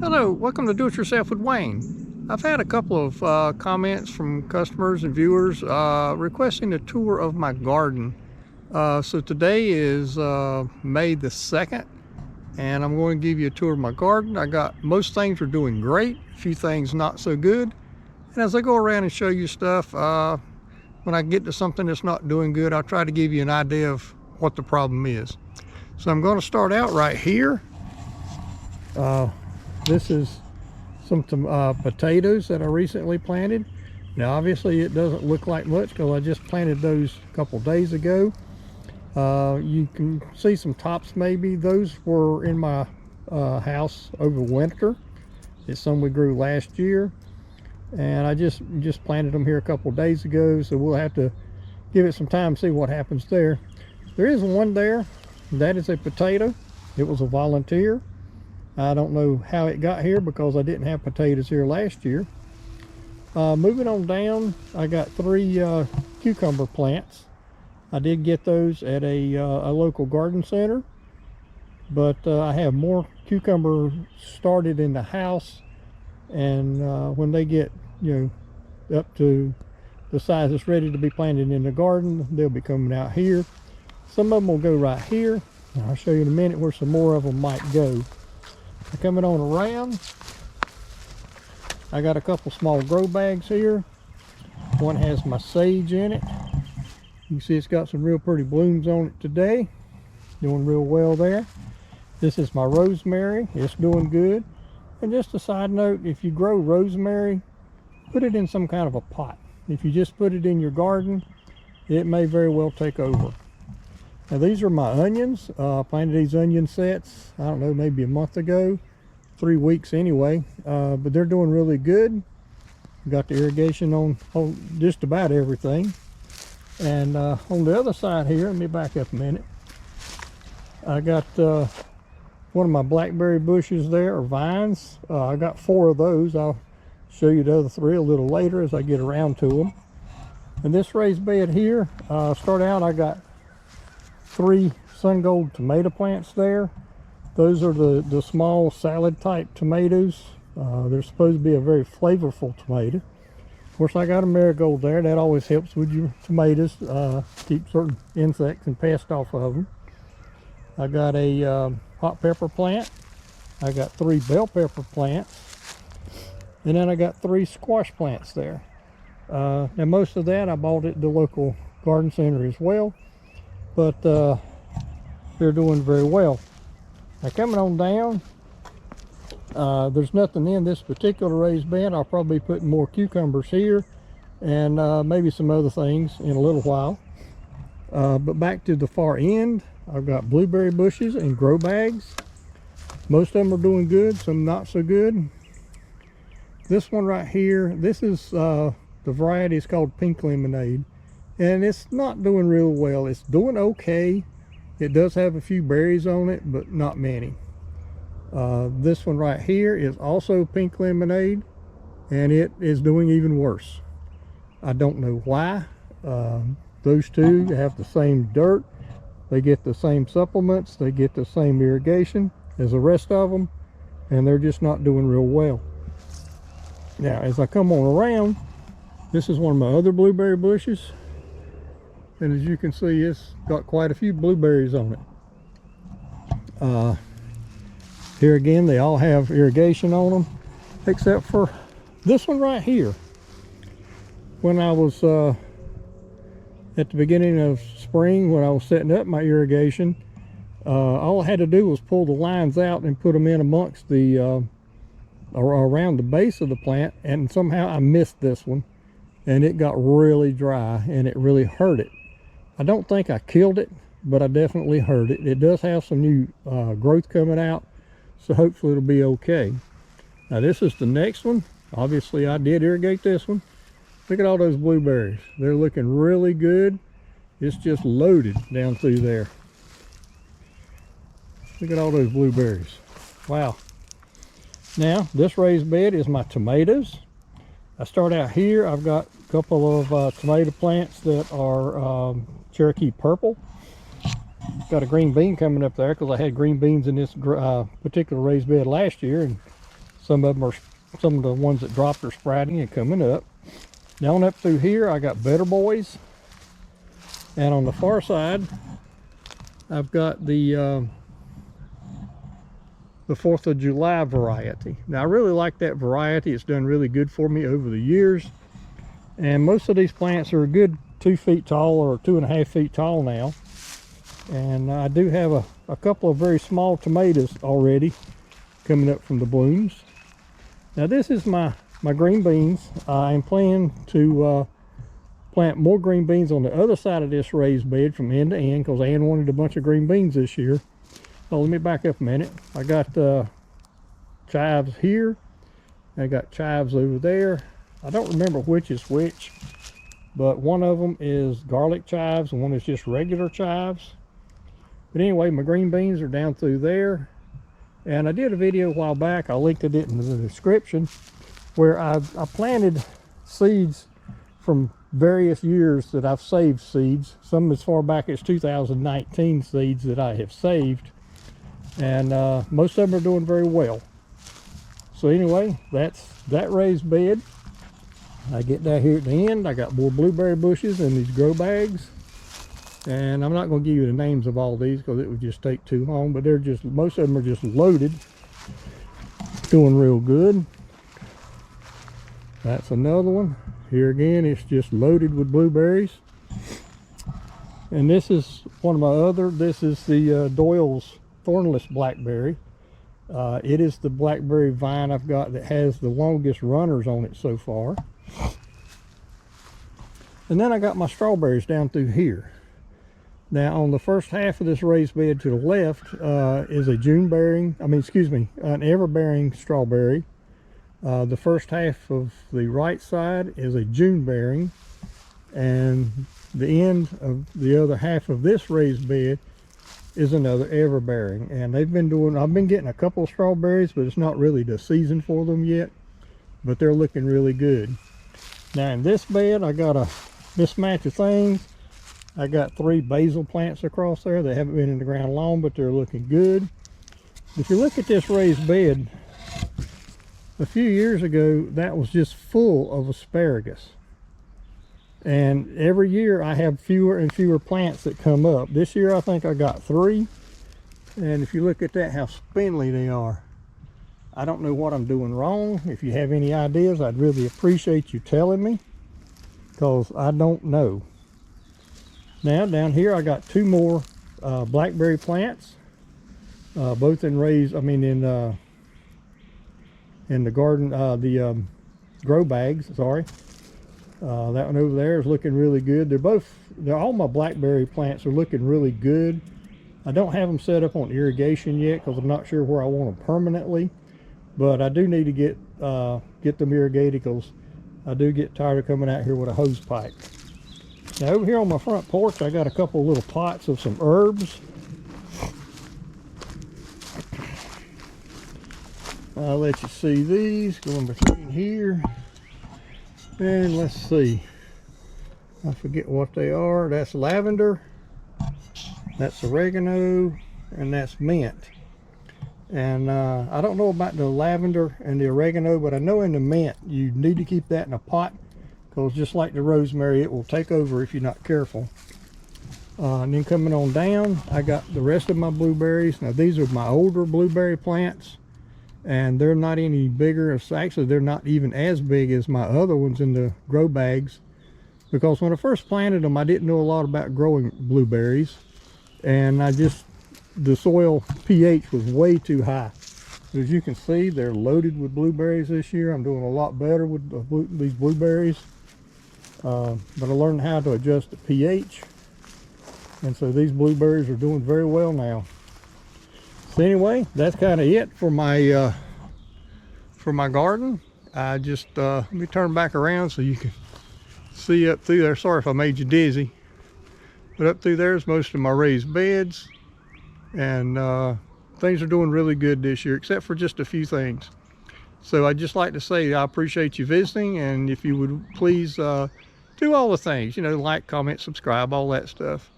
Hello, welcome to Do It Yourself with Wayne. I've had a couple of comments from customers and viewers requesting a tour of my garden. So today is May the 2nd, and I'm going to give you a tour of my garden. I got most things are doing great, a few things not so good. And as I go around and show you stuff, when I get to something that's not doing good, I'll try to give you an idea of what the problem is. So I'm going to start out right here. This is some potatoes that I recently planted. Now obviously it doesn't look like much because I just planted those a couple days ago. You can see some tops maybe. Those were in my house over winter. It's some we grew last year, and I just planted them here a couple days ago, so we'll have to give it some time to see what happens there. There is one there. That is a potato. It was a volunteer. I don't know how it got here because I didn't have potatoes here last year. Moving on down, I got three cucumber plants. I did get those at a local garden center, but I have more cucumber started in the house, and when they get up to the size that's ready to be planted in the garden, they'll be coming out here. Some of them will go right here. I'll show you in a minute where some more of them might go. Coming on around, I got a couple small grow bags here. One has my sage in it. You can see it's got some real pretty blooms on it today. Doing real well there. This is my rosemary. It's doing good. And just a side note, if you grow rosemary, put it in some kind of a pot. If you just put it in your garden, it may very well take over. Now these are my onions. I planted these onion sets, I don't know, maybe a month ago, 3 weeks anyway, but they're doing really good. Got the irrigation on just about everything. And on the other side here, let me back up a minute. I got one of my blackberry bushes there, or vines. I got 4 of those. I'll show you the other 3 a little later as I get around to them. And this raised bed here, start out I got 3 sun gold tomato plants there. Those are the small salad type tomatoes. They're supposed to be a very flavorful tomato. Of course, I got a marigold there. That always helps with your tomatoes, keep certain insects and pests off of them. I got a hot pepper plant. I got 3 bell pepper plants, and then I got 3 squash plants there. Now most of that I bought at the local garden center as well, but they're doing very well. Now coming on down, there's nothing in this particular raised bed. I'll probably be putting more cucumbers here and maybe some other things in a little while. But back to the far end, I've got blueberry bushes and grow bags. Most of them are doing good, some not so good. This one right here, this is the variety is called Pink Lemonade, and it's not doing real well. It's doing okay. It does have a few berries on it, but not many. This one right here is also Pink Lemonade, and it is doing even worse. I don't know why. Those two have the same dirt, they get the same supplements, they get the same irrigation as the rest of them, and they're just not doing real well. Now as I come on around, this is one of my other blueberry bushes, and as you can see, it's got quite a few blueberries on it. Here again, they all have irrigation on them, except for this one right here. When I was at the beginning of spring, when I was setting up my irrigation, all I had to do was pull the lines out and put them in amongst the or around the base of the plant, and somehow I missed this one, and it got really dry and it really hurt it. I don't think I killed it, but I definitely hurt it. It does have some new growth coming out, so hopefully it'll be okay. Now this is the next one. Obviously I did irrigate this one. Look at all those blueberries. They're looking really good. It's just loaded down through there. Look at all those blueberries. Wow. Now this raised bed is my tomatoes. I start out here. I've got a couple of tomato plants that are Cherokee purple. Got a green bean coming up there because I had green beans in this particular raised bed last year, and Some of the ones that dropped are sprouting and coming up. Down up through here, I got Better Boys. And on the far side, I've got the 4th of July variety. Now I really like that variety. It's done really good for me over the years. And most of these plants are a good 2 feet tall or 2.5 feet tall now. And I do have a couple of very small tomatoes already coming up from the blooms. Now this is my green beans. I'm planning to plant more green beans on the other side of this raised bed from end to end, because Ann wanted a bunch of green beans this year. So let me back up a minute. I got chives here. I got chives over there. I don't remember which is which, but one of them is garlic chives and one is just regular chives. But anyway, my green beans are down through there. And I did a video a while back, I linked it in the description, where I planted seeds from various years that I've saved seeds. Some as far back as 2019 seeds that I have saved. And most of them are doing very well. So anyway, that's that raised bed. I get down here at the end, I got more blueberry bushes in these grow bags. And I'm not going to give you the names of all these because it would just take too long, but they're just, most of them are just loaded. Doing real good. That's another one. Here again, it's just loaded with blueberries. And this is one of my other, this is the Doyle's thornless blackberry. It is the blackberry vine I've got that has the longest runners on it so far. And then I got my strawberries down through here. Now on the first half of this raised bed to the left is a June bearing, an ever bearing strawberry. The first half of the right side is a June bearing, and the end of the other half of this raised bed is another ever bearing. And I've been getting a couple of strawberries, but it's not really the season for them yet, but they're looking really good. Now in this bed, I got a mismatch of things. I got 3 basil plants across there. They haven't been in the ground long, but they're looking good. If you look at this raised bed, a few years ago, that was just full of asparagus. And every year I have fewer and fewer plants that come up. This year I think I got 3. And if you look at that, how spindly they are. I don't know what I'm doing wrong. If you have any ideas, I'd really appreciate you telling me, because I don't know. Now down here I got 2 more blackberry plants, both in in the garden, the grow bags, sorry. That one over there is looking really good. All my blackberry plants are looking really good. I don't have them set up on irrigation yet because I'm not sure where I want them permanently, but I do need to get them irrigated because I do get tired of coming out here with a hose pipe. Now over here on my front porch, I got a couple little pots of some herbs. I'll let you see these going between here. And let's see. I forget what they are. That's lavender, that's oregano, and that's mint. And I don't know about the lavender and the oregano, but I know in the mint you need to keep that in a pot, because just like the rosemary, it will take over if you're not careful. And then coming on down, I got the rest of my blueberries. Now these are my older blueberry plants, and they're not any bigger. Actually, they're not even as big as my other ones in the grow bags, because when I first planted them, I didn't know a lot about growing blueberries, and the soil pH was way too high. As you can see, they're loaded with blueberries this year. I'm doing a lot better with these blueberries, but I learned how to adjust the pH, and so these blueberries are doing very well now. So anyway, that's kind of it for my garden. I just let me turn back around so you can see up through there. Sorry if I made you dizzy, but up through there is most of my raised beds, and things are doing really good this year, except for just a few things. So I'd just like to say I appreciate you visiting, and if you would please do all the things, like, comment, subscribe, all that stuff.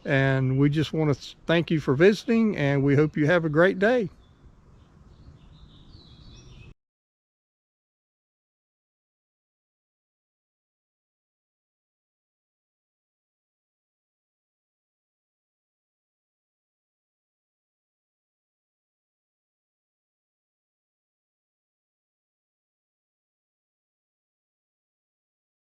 And we just want to thank you for visiting, and we hope you have a great day.